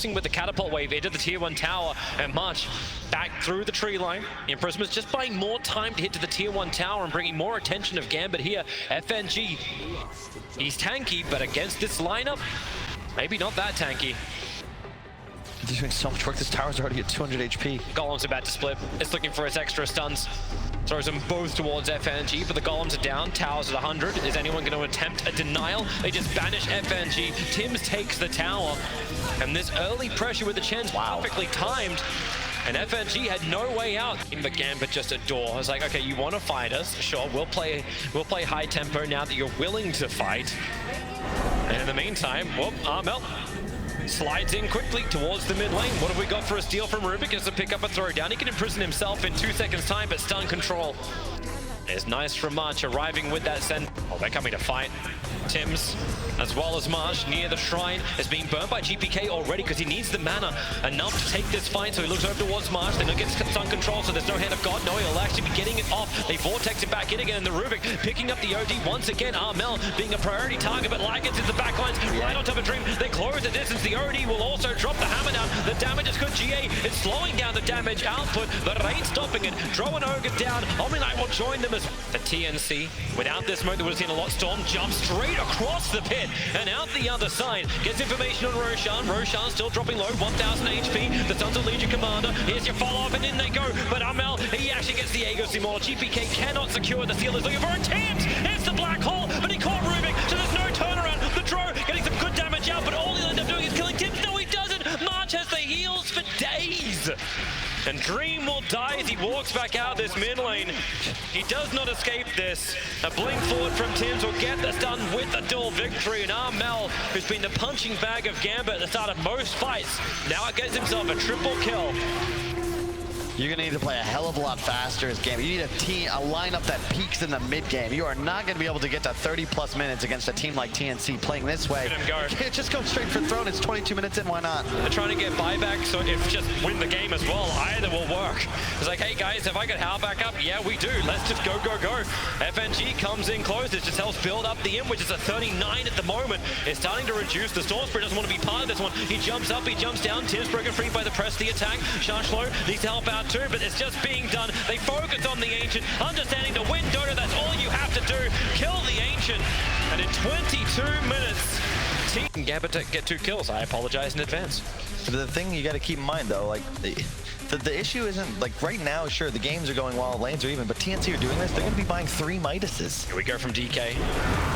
forcing with the catapult wave into the tier 1 tower, and March back through the tree line. Imprisonment's just buying more time to hit to the tier 1 tower and bringing more attention of Gambit here. FNG, he's tanky, but against this lineup, maybe not that tanky. They're doing so much work. This tower's already at 200 HP. Golem's about to split. It's looking for its extra stuns. Throws them both towards FNG, but the Golems are down. Tower's at 100. Is anyone going to attempt a denial? They just banish FNG. Tims takes the tower. And this early pressure with the Chens perfectly timed. And FNG had no way out. But Gambit just adore. It's like, okay, you want to fight us? Sure, we'll play high tempo now that you're willing to fight. And in the meantime, whoop, Armel slides in quickly towards the mid lane. What have we got for a steal from Rubik as to pick up a throw down? He can imprison himself in 2 seconds time, but stun control is nice from March, arriving with that send. Oh, they're coming to fight. Tims, as well as March, near the shrine, is being burned by GPK already because he needs the mana enough to take this fight, so he looks over towards March. They don't get stun control, so there's no hand of God. No, he'll actually be getting it off. They vortex it back in again, and the Rubik picking up the OD once again. Armel being a priority target, but Lycans in the backlines, right on top of Dream. They close the distance. The OD will also drop the hammer down. The damage is good. GA is slowing down the damage output. The rain stopping it. Throw an Ogre down. Omni-Knight will join them as the TNC. Without this mode, they would have seen a lot. Storm jumps straight across the pit and out the other side. Gets information on Roshan. Roshan still dropping low, 1000 HP. The Sons of Legion Commander. Here's your follow-up, and in they go. But Armel, he actually gets the Aegis Immortal. GPK cannot secure the seal. Is looking for a Tims. It's the black hole, but he caught Rubik, so there's no turnaround. The Dro getting some good damage out, but all he'll end up doing is killing Tims. No, he doesn't. March has the heals for days. And Dream will die as he walks back out this mid lane. He does not escape this. A blink forward from Tims will get this done with a duel victory. And Armel, who's been the punching bag of Gambit at the start of most fights, now gets himself a triple kill. You're going to need to play a hell of a lot faster as Gambit. You need a lineup that peaks in the mid game. You are not going to be able to get to 30+ minutes against a team like TNC playing this way. You can't just go straight for throne. It's 22 minutes in, why not? They're trying to get buyback, so if just win the game as well, either will work. It's like, hey guys, have I got Hal back up? Yeah, we do. Let's just go, go, go. FNG comes in close. It just helps build up the imp, which is a 39 at the moment. It's starting to reduce. The Storm Spirit doesn't want to be part of this one. He jumps up, he jumps down. Tims broken free by the press, the attack. Shanshlo needs to help out too, but it's just being done. They focus on the Ancient, understanding to win Dota, that's all you have to do. Kill the Ancient, and in 22 minutes, Team Gambit get 2 kills. I apologize in advance. But the thing you got to keep in mind though, like the issue isn't like right now, sure, the games are going well, lanes are even, but TNC are doing this, they're going to be buying 3 Midases. Here we go from DK.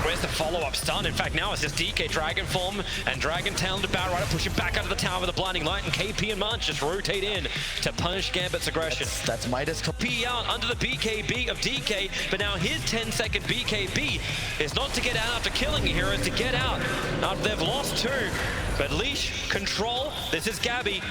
Where's the follow-up stun? In fact, now it's just DK Dragon Form and Dragon Talented Battle Rider pushing back out of the tower with a blinding light, and KP and March just rotate in to punish Gambit's aggression. That's Midas. P out under the BKB of DK, but now his 10-second BKB is not to get out after killing a hero, it's to get out after they've lost 2. But Leash, Control, this is Gabbi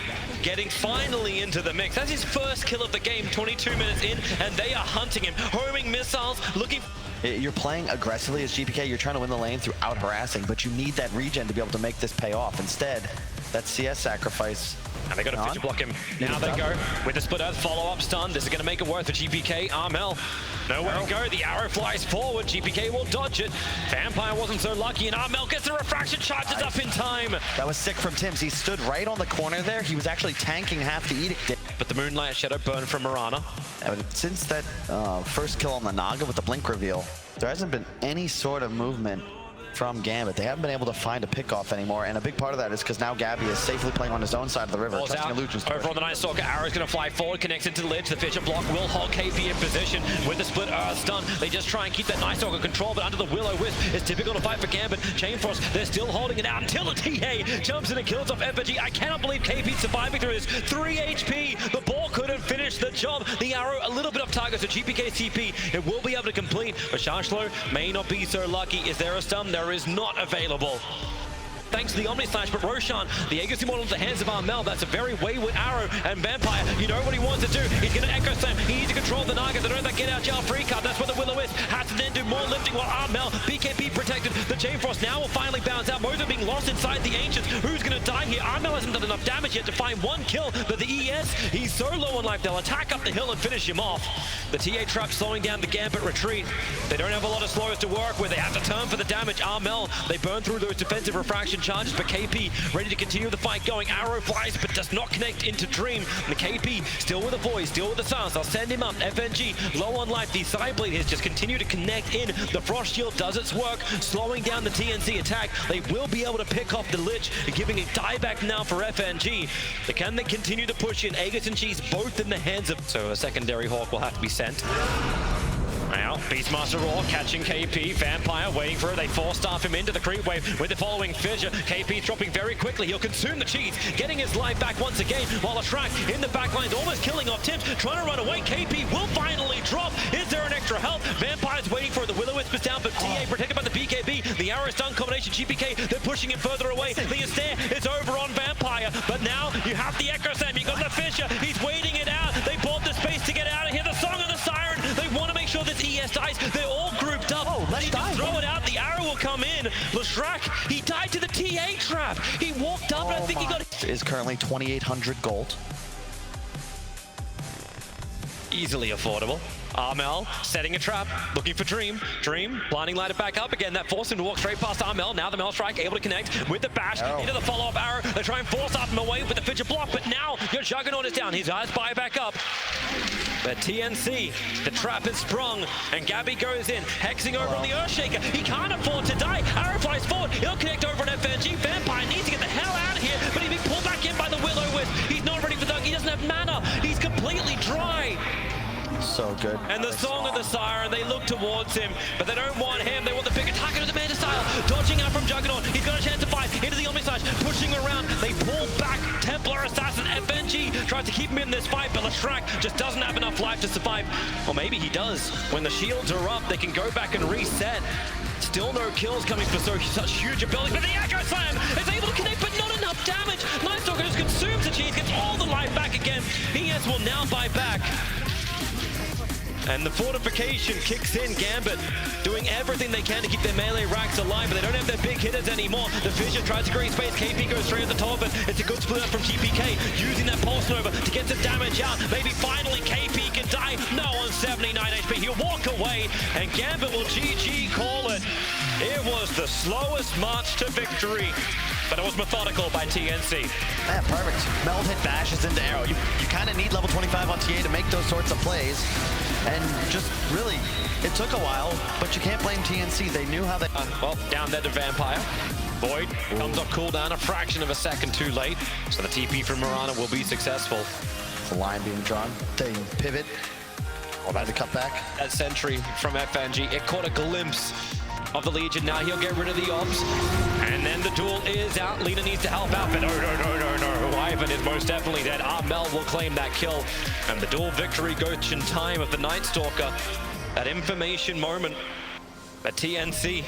getting finally into the mix. That's his first kill of the game, 22 minutes in, and they are hunting him. Homing missiles, looking... You're playing aggressively as GPK, you're trying to win the lane through out harassing, but you need that regen to be able to make this pay off. Instead, that CS sacrifice. And they got to vision block him. Now they go with the split earth follow-up stun. This is going to make it worth for GPK. Armel, nowhere to go. The arrow flies forward. GPK will dodge it. Vampire wasn't so lucky, and Armel gets the refraction, charges up in time. That was sick from Tims. He stood right on the corner there. He was actually tanking half the edict. But the Moonlight Shadow burn from Mirana. Since that first kill on the Naga with the blink reveal, there hasn't been any sort of movement from Gambit. They haven't been able to find a pick-off anymore, and a big part of that is because now Gabbi is safely playing on his own side of the river. Over on the Night Stalker, arrow's going to fly forward, connects into the ledge. The Fisher block will hold KP in position with the split earth stun. They just try and keep that Night Stalker control, but under the Will-O-Wisp, it's typical to fight for Gambit. Chain Frost, they're still holding it out until the TA jumps in and kills off FNG. I cannot believe KP's surviving through this. 3 HP, the ball couldn't finish the job. The arrow a little bit off target, so GPK CP, it will be able to complete, but Shanshlo may not be so lucky. Is there a stun? There is not available. Thanks to the Omni Slash, but Roshan, the Aegis Immortal in the hands of Armel, that's a very wayward arrow, and Vampire, you know what he wants to do. He's going to Echo Slam, he needs to control the Naga, they don't have that get out jail free card, that's what the Will-O-Wisp has to then do more lifting while Armel, BKB protected, the Chain Frost now will finally bounce out. Moser being lost inside the Ancients, who's going to die here? here. Armel hasn't done enough damage yet to find one kill, but the ES, he's so low on life, they'll attack up the hill and finish him off. The TA trap slowing down the Gambit retreat. They don't have a lot of slows to work with. They have to turn for the damage. Armel, they burn through those defensive refraction charges, but KP ready to continue the fight going. Arrow flies, but does not connect into Dream. And the KP still with the voice, still with the silence. They'll send him up. FNG low on life. The Sideblade has just continued to connect in. The Frost Shield does its work, slowing down the TNC attack. They will be able to pick off the Lich, giving a dieback now for FNG. Can they continue to push in? Aegis and Cheese both in the hands of... So a secondary Hawk will have to be sent. Now, Beastmaster Raw catching KP, Vampire waiting for it. They force-staff him into the creep wave with the following fissure. KP dropping very quickly. He'll consume the cheese, getting his life back once again, while Shrek in the back lines almost killing off Tims, trying to run away. KP will finally drop. Is there an extra help? Vampire's waiting for it. The Will-O-Wisp is down, but TA protected by the BKB. The arrow stun combination, GPK, they're pushing him further away. The Astaire is over on Vampire, but now you have the Echo Slam. You got the fissure. He's waiting it out. They bought the space to get out of here. The Song of the Siren. They want to make sure this ES dies. They're all grouped up. Oh, let's throw it out. The arrow will come in. Lashrak, he died to the TA trap. He walked up, and I think he got... Is currently 2,800 gold. Easily affordable. Armel setting a trap, looking for Dream. Dream, blinding light it back up again. That forced him to walk straight past Armel. Now the Maelstrike able to connect with the bash into the follow-up arrow. They try and force off him away with the fidget block, but now your Juggernaut is down. His eyes buy back up. But TNC, the trap is sprung, and Gabbi goes in, hexing over on the Earthshaker. He can't afford to die. Arrow flies forward. He'll connect over on FNG. Vampire needs to get the hell out of here, but he's being pulled back in by the Will-O-Wisp. He's not ready for Dunk. He doesn't have mana. He's completely dry. So good. And the Song of the Siren, they look towards him, but they don't want him. They want the bigger target of the Manta style. Dodging out from Juggernaut. He's got a chance to fight into the Omnislash, pushing around. They pull back. Templar Assassin FNG tries to keep him in this fight, but Lashrak just doesn't have enough life to survive. Or maybe he does. When the shields are up, they can go back and reset. Still no kills coming for such huge ability, but the Echo Slam is able to connect, but not enough damage. Night Stalker just consumes the cheese, gets all the life back again. ES will now buy back. And the fortification kicks in. Gambit doing everything they can to keep their melee racks alive, but they don't have their big hitters anymore. The Fissure tries to create space. KP goes straight at the top of it. It's a good split up from GPK, using that Pulse Nova to get some damage out. Maybe finally KP can die. No, on 79 HP. He'll walk away, and Gambit will GG call it. It was the slowest march to victory, but it was methodical by TNC. Yeah, perfect. Meld hit bashes into arrow. You kind of need level 25 on TA to make those sorts of plays. And just really, it took a while, but you can't blame TNC. They knew how they... well, down there to Vampire. Void comes off cooldown a fraction of a second too late, so the TP from Mirana will be successful. The line being drawn. They pivot. Well, that's a cutback. That sentry from FNG, it caught a glimpse of the Legion. Now he'll get rid of the Ops, and then the duel is out. Lina needs to help out, but no. Ivan is most definitely dead. Armel will claim that kill, and the duel victory goes in time of the Night Stalker. That information moment. But TNC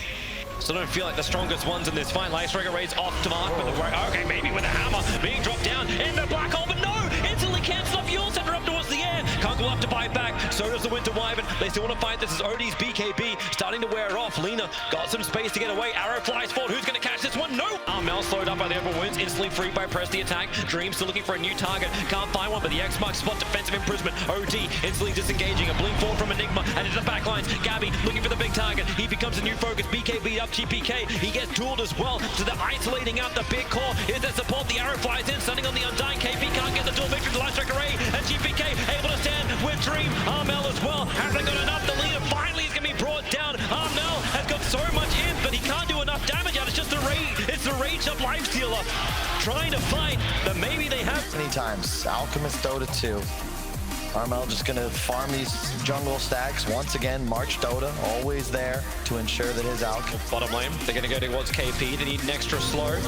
still don't feel like the strongest ones in this fight. Lightstriker raised off to mark, but okay, maybe with a hammer being dropped down in the black hole, but no! Instantly cancel off Yule, send her up towards the air. Can't go up to buy back. So does the Winter Wyvern. They still want to fight. This is Odie's BKB starting to wear off. Lina got some space to get away. Arrow flies forward. Who's going to catch this one? No! Armel slowed up by the open wounds, instantly freed by press the attack. Dream still looking for a new target. Can't find one, but the X marks spot defensive imprisonment. OD instantly disengaging. A blink forward from Enigma and into the back lines. Gabbi looking for the big target. He becomes a new focus. BKB up GPK. He gets dueled as well. So they're isolating out the big core. Is there support? The arrow flies in, stunning on the Undying. KP can't get the duel victory. The Lightstrike Array and GPK able to stand with Dream. Armel as well. Have they got enough? The leader finally is going to be brought down. Armel has got so much in, but he can't do enough damage out. It's just the rage. It's the rage up life stealer trying to fight, but maybe they have. Many times. Alchemist Dota 2. Armel just going to farm these jungle stacks once again. March Dota, always there to ensure that his alch. Bottom lane, they're going to go towards KP. They need an extra slow.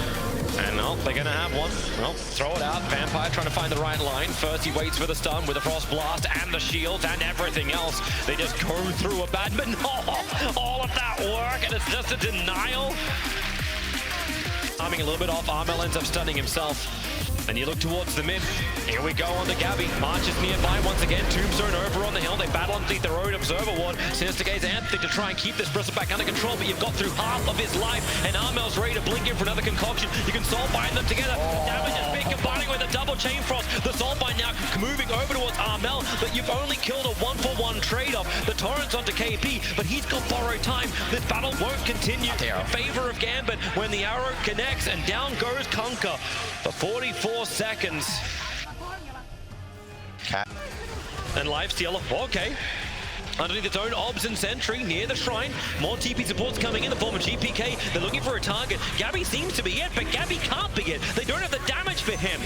And no, they're going to have one. Well, throw it out. Vampire trying to find the right line. First, he waits for the stun with the Frost Blast and the shields and everything else. They just go through a bad, but no, all of that work, and it's just a denial. Arming a little bit off. Armel ends up stunning himself. And you look towards the mid. Here we go on the Gabbi. March is nearby once again. Tombstone over on the hill. They battle underneath their own observer ward. Sinister Gaze Anthony to try and keep this Bristleback under control, but you've got through half of his life. And Armel's ready to blink in for another concoction. You can soul bind them together. Damage is big, combining with a double chain frost. The soul bind now moving over towards Armel, but you've only killed a 1-for-1 trade-off. The torrent's onto KP, but he's got borrowed time. This battle won't continue in favor of Gambit when the arrow connects, and down goes Kunkka for 44 seconds. And Lifestealer, okay. Underneath its own obs and sentry near the shrine. More TP supports coming in the form of GPK. They're looking for a target. Gabbi seems to be it, but Gabbi can't be it. They don't have the damage for him.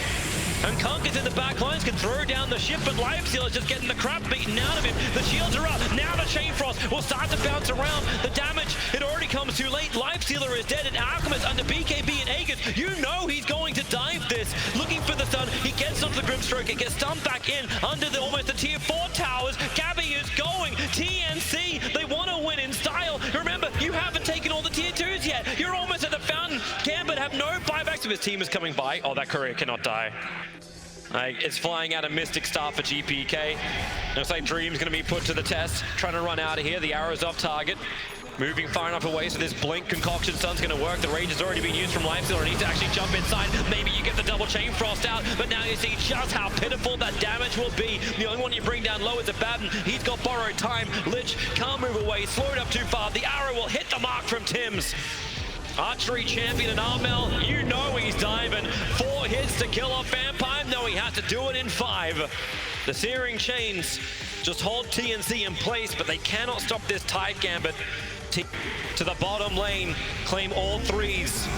And Kunkka's in the back lines, can throw down the ship, but Lifestealer's just getting the crap beaten out of him. The shields are up. Now the Chain Frost will start to bounce around. The damage, it already comes too late. Lifestealer is dead, and Alchemist under BKB and Aegis. You know he's going to dive this. Looking for the stun. He gets onto the Grimstroke. It gets stunned back in under the almost the tier 4 towers. Gabbi is going. TNC, they want to win in style. Remember, you haven't taken all the tier 2s yet. You're almost at the fountain. Gambit have no buybacks if his team is coming by. Oh, that courier cannot die. It's flying out a Mystic Star for GPK. Looks like Dream's going to be put to the test. Trying to run out of here. The arrow's off target. Moving far enough away, so this blink concoction stun's going to work. The rage has already been used from Lifestealer. He needs to actually jump inside. Maybe you get the double chain frost out, but now you see just how pitiful that damage will be. The only one you bring down low is a Batten. He's got borrowed time. Lich can't move away. Slowed up too far. The arrow will hit the mark from Tims. Archery champion and Armel, you know he's diving. 4 hits to kill off Vampire. No, he has to do it in 5. The Searing Chains just hold TNC in place, but they cannot stop this Tide Gambit. To the bottom lane, claim all 3s.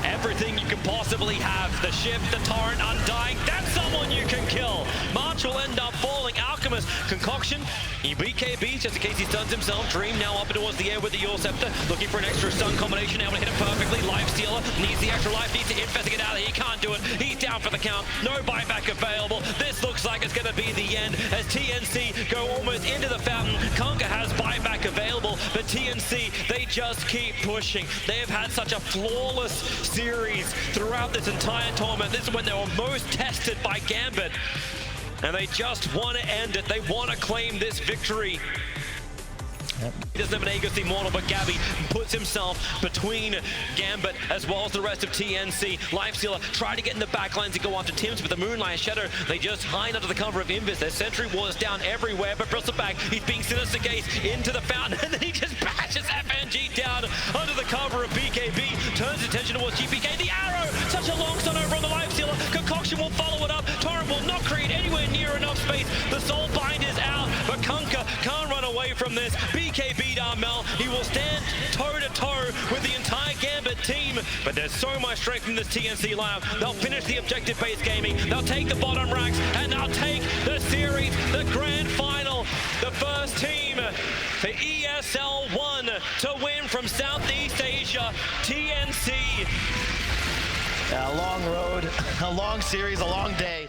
Everything you can possibly have. The ship, the torrent, Undying. That's someone you can kill. March will end up falling. Alchemist, concoction. He BKB just in case he stuns himself. Dream now up towards the air with the Yule Scepter. Looking for an extra stun combination. Able to hit it perfectly. Lifestealer needs the extra life. Needs to infest to get out of here. He can't do it. He's down for the count. No buyback available. This looks like it's going to be the end as TNC go almost into the fountain. Kunkka has buyback available, but TNC, they just keep pushing. They have had such a flawless series throughout this entire tournament. This is when they were most tested by Gambit, and they just want to end it. They want to claim this victory. He doesn't have an Aegis Immortal, but Gabbi puts himself between Gambit as well as the rest of TNC. Lifestealer try to get in the backlines and go after Tims, but the Moonlight Shadow, they just hide under the cover of Invis. Their Sentry Wall is down everywhere, but Bristleback, he's being Sinister Gaze into the fountain, and then he just bashes FNG down under the cover of BKB, turns his attention towards GPK. The arrow, such a long stun over on the Lifestealer. Concoction will follow it up. Torrent will not create anywhere near enough space. The Soul Bind is out, but Kunkka can't run away from this. BKB Armel, he will stand toe-to-toe with the entire Gambit team, but there's so much strength in this TNC lineup. They'll finish the objective-based gaming, they'll take the bottom ranks, and they'll take the series, the grand final. The first team for ESL 1 to win from Southeast Asia, TNC. A long road, a long series, a long day.